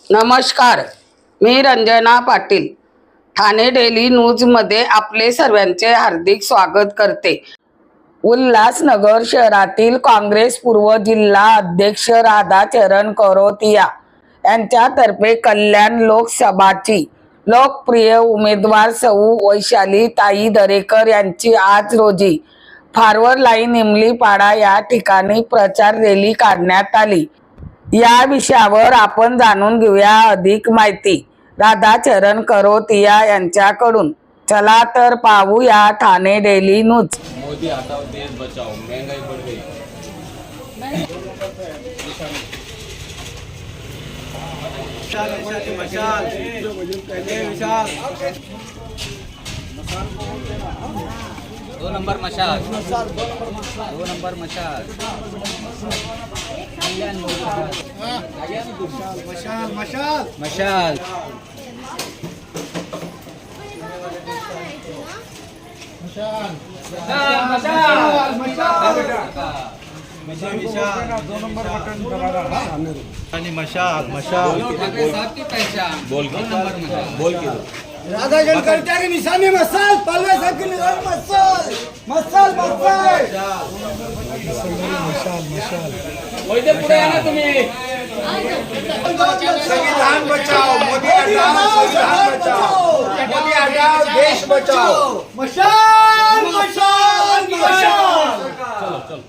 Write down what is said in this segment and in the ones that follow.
नमस्कार, मी रंजना पाटील ठाणे डेली न्यूजमध्ये आपले सर्वांचे हार्दिक स्वागत करते। उल्हासनगर शहरातील काँग्रेस पूर्व जिल्हा अध्यक्ष राधाचरण करोतिया यांच्यातर्फे कल्याण लोकसभाची लोकप्रिय उमेदवार सौ वैशालीताई दरेकर यांची आज रोजी फारवर लाईन इमलीपाडा या ठिकाणी प्रचार रॅली काढण्यात आली। या विषयावर आपण जाणून घेऊया अधिक माहिती राधाचरण करोतिया यांच्याकडून। चला तर पाहूया ठाणे डेली न्यूज। मोदी हटाओ देश बचाओ, महंगाई बढ़ गई। दो नंबर मशाल, दो नंबर मशाल, मशाल मशाल मशाल मशाल मशाल बोल के राधाचरण करते की निशानी मसाल पलवे साहब की निशानी मसाल मसाल मसाल वैसे पुढे या ना तुम्ही। संविधान बचाओ, मोदी हटाओ, संविधान बचाओ, मोदी हटाओ, देश बचाओ। मशाल मशाल मशाल,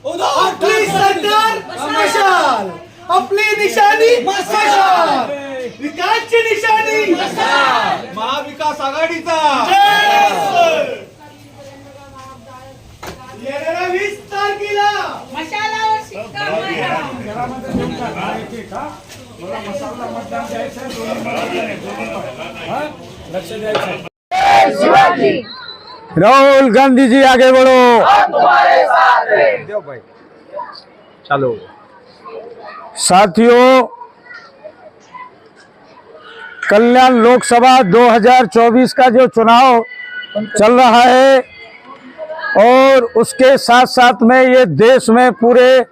अपनी सरकार मशाल, अपनी निशानी मशाल, विकासची निशानी मशाल, महाविकास आघाडीचा येणाऱ्या 20 तारखेला मशालावर शिक्का मारा। राहुल गांधी जी आगे बढ़ो, तुम्हारे साथ हैं। चलो साथियों, कल्याण लोकसभा 2024 का जो चुनाव चल रहा है और उसके साथ साथ में ये देश में पूरे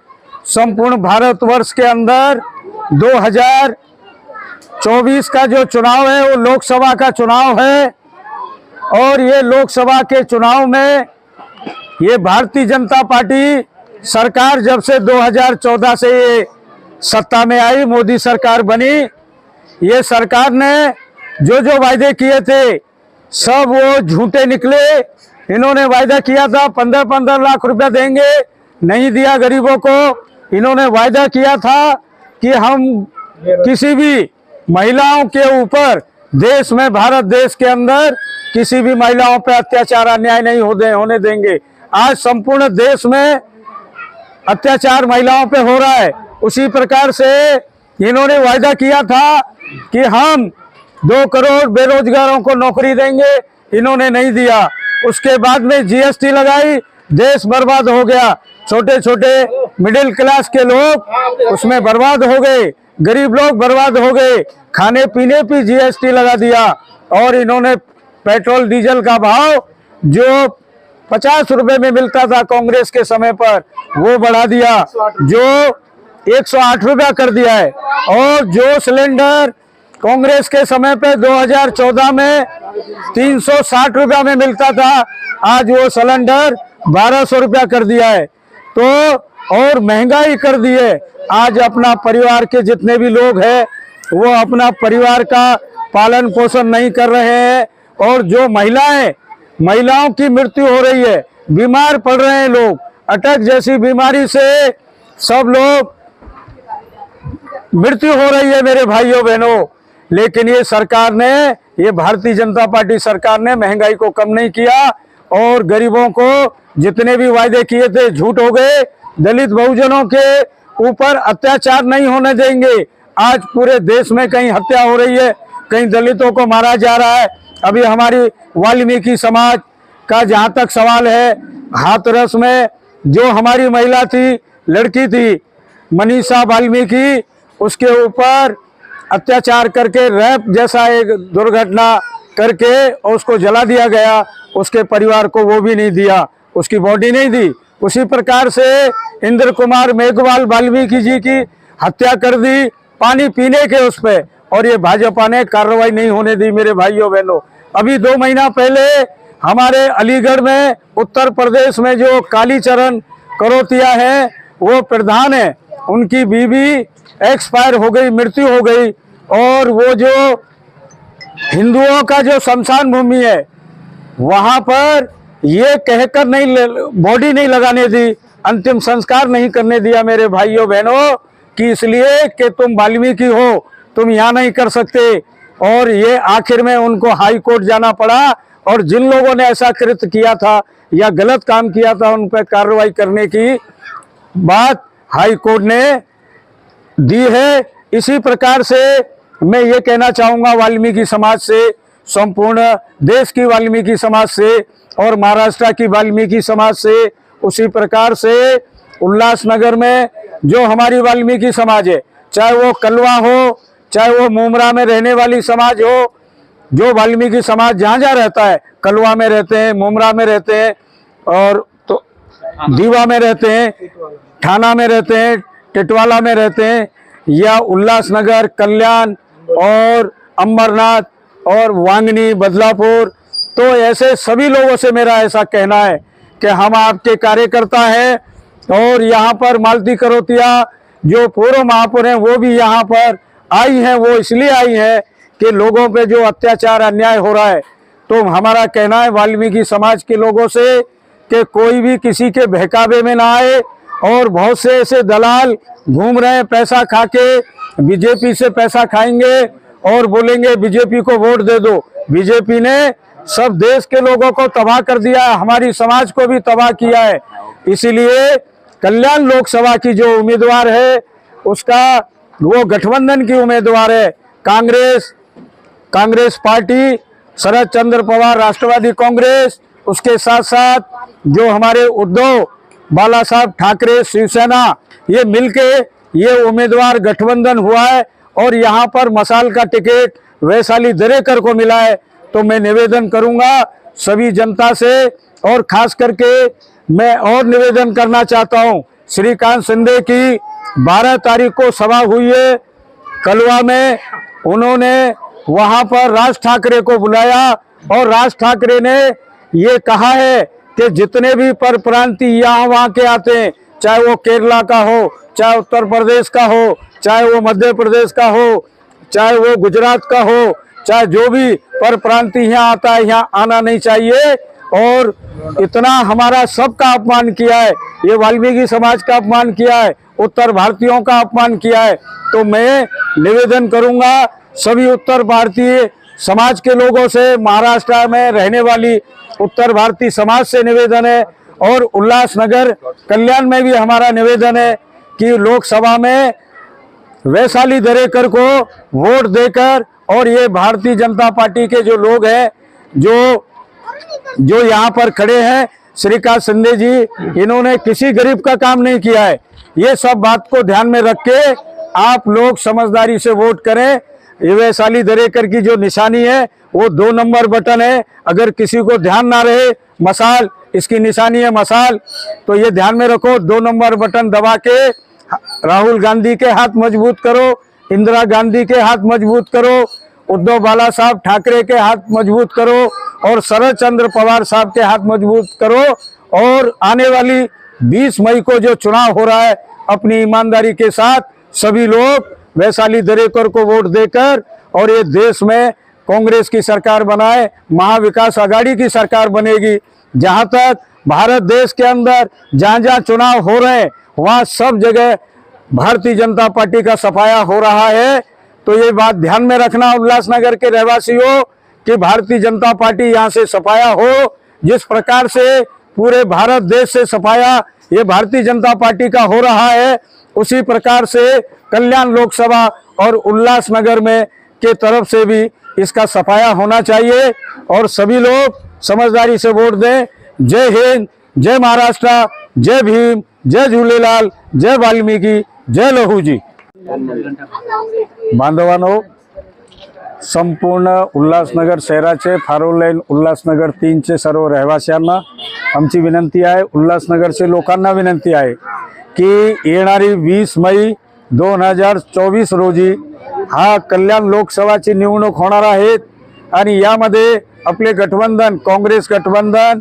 संपूर्ण भारतवर्ष के अंदर 2024 का जो चुनाव है वो लोकसभा का चुनाव है। और ये लोकसभा के चुनाव में ये भारतीय जनता पार्टी सरकार जब से 2014 से ये सत्ता में आई, मोदी सरकार बनी, ये सरकार ने जो जो वायदे किए थे सब वो झूठे निकले। इन्होंने वायदा किया था 15-15 लाख रुपया देंगे, नहीं दिया गरीबों को। इन्होंने वायदा किया था कि हम किसी भी महिलाओं के ऊपर देश में, भारत देश के अंदर किसी भी महिलाओं पर अत्याचार अन्याय नहीं होने देंगे। आज संपूर्ण देश में अत्याचार महिलाओं पे हो रहा है। उसी प्रकार से इन्होंने वायदा किया था कि हम 2 करोड़ बेरोजगारों को नौकरी देंगे, इन्होंने नहीं दिया। उसके बाद में जीएसटी लगाई, देश बर्बाद हो गया। छोटे छोटे मिडिल क्लास के लोग उसमें बर्बाद हो गए, गरीब लोग बर्बाद हो गए। खाने पीने पे जीएसटी लगा दिया और इन्होंने पेट्रोल डीजल का भाव जो 50 रुपए में मिलता था कांग्रेस के समय पर वो बढ़ा दिया, जो 108 रुपया कर दिया है। और जो सिलेंडर कांग्रेस के समय पे 2014 में 360 रुपया में मिलता था, आज वो सिलेंडर 1200 रुपया कर दिया है। तो और महंगाई कर दी है। आज अपना परिवार के जितने भी लोग हैं वो अपना परिवार का पालन पोषण नहीं कर रहे हैं। और जो महिलाओं की मृत्यु हो रही है, बीमार पड़ रहे हैं लोग, अटैक जैसी बीमारी से सब लोग मृत्यु हो रही है मेरे भाइयों बहनों। लेकिन ये सरकार ने, ये भारतीय जनता पार्टी सरकार ने महंगाई को कम नहीं किया और गरीबों को जितने भी वायदे किए थे झूठ हो गए। दलित बहुजनों के ऊपर अत्याचार नहीं होने देंगे। आज पूरे देश में कहीं हत्या हो रही है, कहीं दलितों को मारा जा रहा है। अभी हमारी वाल्मीकि समाज का जहाँ तक सवाल है, हाथरस में जो हमारी महिला थी, लड़की थी मनीषा वाल्मीकि, उसके ऊपर अत्याचार करके रेप जैसा एक दुर्घटना करके और उसको जला दिया गया। उसके परिवार को वो भी नहीं दिया, उसकी बॉडी नहीं दी। उसी प्रकार से इंद्र कुमार मेघवाल वाल्मीकि जी की हत्या कर दी पानी पीने के उस पे, और ये भाजपा ने कार्रवाई नहीं होने दी। मेरे भाइयों बहनों, अभी 2 महीना पहले हमारे अलीगढ़ में, उत्तर प्रदेश में जो कालीचरण करोतिया है वो प्रधान है, उनकी बीवी एक्सपायर हो गई, मृत्यु हो गई, और वो जो हिंदुओं का जो शमशान भूमि है वहां पर ये कहकर नहीं, बॉडी नहीं लगाने दी, अंतिम संस्कार नहीं करने दिया मेरे भाइयों बहनों, कि इसलिए कि तुम वाल्मीकि हो, तुम यहाँ नहीं कर सकते। और ये आखिर में उनको हाई कोर्ट जाना पड़ा, और जिन लोगों ने ऐसा कृत्य किया था या गलत काम किया था उन पर कार्रवाई करने की बात हाई कोर्ट ने दी है। इसी प्रकार से मैं ये कहना चाहूँगा वाल्मीकि समाज से, संपूर्ण देश की वाल्मीकि समाज से और महाराष्ट्र की वाल्मीकि समाज से, उसी प्रकार से उल्लासनगर में जो हमारी वाल्मीकि समाज है, चाहे वो कलवा हो, चाहे वो मुमरा में रहने वाली समाज हो, जो वाल्मीकि समाज जहाँ जहाँ रहता है, कलवा में रहते हैं, मुमरा में रहते हैं, और तो दीवा में रहते हैं, थाना में रहते हैं, टिटवाला में रहते हैं, या उल्लासनगर, कल्याण और अंबरनाथ और वांगनी, बदलापुर, तो ऐसे सभी लोगों से मेरा ऐसा कहना है कि हम आपके कार्यकर्ता हैं। और यहाँ पर मालती करोतिया जो पूर्व महापौर हैं वो भी यहाँ पर आई हैं, वो इसलिए आई हैं कि लोगों पे जो अत्याचार अन्याय हो रहा है, तो हमारा कहना है वाल्मीकि समाज के लोगों से कि कोई भी किसी के बहकावे में ना आए। और बहुत से ऐसे दलाल घूम रहे हैं, पैसा खा के बीजेपी से पैसा खाएंगे और बोलेंगे बीजेपी को वोट दे दो। बीजेपी ने सब देश के लोगों को तबाह कर दिया है, हमारी समाज को भी तबाह किया है। इसीलिए कल्याण लोकसभा की जो उम्मीदवार है उसका, वो गठबंधन की उम्मीदवार है कांग्रेस पार्टी, शरद चंद्र पवार राष्ट्रवादी कांग्रेस, उसके साथ साथ जो हमारे उद्धव बाला साहब ठाकरे शिवसेना, ये मिलके ये उम्मीदवार गठबंधन हुआ है। और यहाँ पर मसाल का टिकट वैशाली दरेकर को मिला है। तो मैं निवेदन करूंगा सभी जनता से, और खास करके मैं और निवेदन करना चाहता हूं, श्रीकांत शिंदे की 12 तारीख को सभा हुई है कलवा में, उन्होंने वहां पर राज ठाकरे को बुलाया, और राज ठाकरे ने ये कहा है कि जितने भी पर प्रांति यहाँ वहाँ के आते हैं, चाहे वो केरला का हो, चाहे उत्तर प्रदेश का हो, चाहे वो मध्य प्रदेश का हो, चाहे वो गुजरात का हो, चाहे जो भी पर प्रांति यहाँ आता है, यहाँ आना नहीं चाहिए। और इतना हमारा सबका अपमान किया है, ये वाल्मीकि समाज का अपमान किया है, उत्तर भारतीयों का अपमान किया है। तो मैं निवेदन करूंगा सभी उत्तर भारतीय समाज के लोगों से, महाराष्ट्र में रहने वाली उत्तर भारतीय समाज से निवेदन है, और उल्लासनगर कल्याण में भी हमारा निवेदन है कि लोकसभा में वैशाली दरेकर को वोट देकर, और ये भारतीय जनता पार्टी के जो लोग हैं जो यहाँ पर खड़े हैं, श्रीकांत शिंदे जी, इन्होंने किसी गरीब का काम नहीं किया है। ये सब बात को ध्यान में रख के आप लोग समझदारी से वोट करें। ये वैशाली दरेकर की जो निशानी है वो 2 नंबर बटन है, अगर किसी को ध्यान ना रहे, मसाल इसकी निशानी है, मसाल, तो ये ध्यान में रखो, 2 नंबर बटन दबा के राहुल गांधी के हाथ मजबूत करो, इंदिरा गांधी के हाथ मजबूत करो, उद्धव बाला साहब ठाकरे के हाथ मजबूत करो, और शरद चंद्र पवार साहब के हाथ मजबूत करो। और आने वाली 20 मई को जो चुनाव हो रहा है, अपनी ईमानदारी के साथ सभी लोग वैशाली दरेकर को वोट देकर, और ये देश में कांग्रेस की सरकार बनाए, महाविकास आघाड़ी की सरकार बनेगी। जहां तक भारत देश के अंदर जहां जहां चुनाव हो रहे हैं वहां सब जगह भारतीय जनता पार्टी का सफाया हो रहा है। तो ये बात ध्यान में रखना उल्लासनगर के रहवासियों कि भारतीय जनता पार्टी यहाँ से सफाया हो। जिस प्रकार से पूरे भारत देश से सफाया ये भारतीय जनता पार्टी का हो रहा है, उसी प्रकार से कल्याण लोकसभा और उल्लासनगर में के तरफ से भी इसका सफाया होना चाहिए, और सभी लोग समझदारी से वोट दें। जय हिंद, जय महाराष्ट्र, जय भीम, जय झूलेलाल, जय वाल्मीकि, जय लहूजी। बांधवांनो, संपूर्ण उल्हासनगर शहराचे फारोल लाईन उल्हासनगर 3चे सर्व रहिवाशांना आमची विनंती आहे, उल्हासनगरचे लोकांना विनंती आहे की येणारी 20 मई 2024 रोजी हा कल्याण लोकसभाची निवडणूक होणार आहेत आणि यामध्ये आपले गठबंधन काँग्रेस गठबंधन,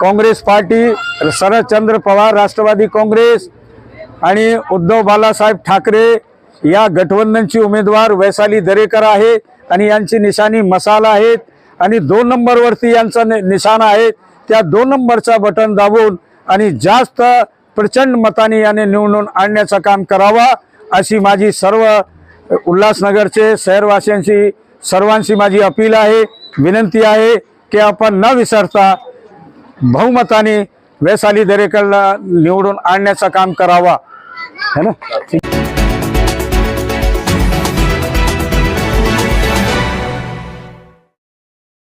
काँग्रेस पार्टी, शरदचंद्र पवार राष्ट्रवादी काँग्रेस आणि उद्धव बाळासाहेब ठाकरे या गठबंधनची उमेदवार वैशाली दरेकर आहे आणि यांची निशाणी मसाल आहेत आणि 2 नंबरवरती यांचा निशाण आहे। त्या 2 नंबरचा बटन दाबून आणि जास्त प्रचंड मताने याने निवडून आणण्याचं काम करावा अशी माझी सर्व उल्हासनगरचे शहरवासियांची सर्वांची माझी अपील आहे, विनंती आहे की आपण न विसरता बहुमताने वैशाली दरेकरला निवडून आणण्याचं काम करावा है ना।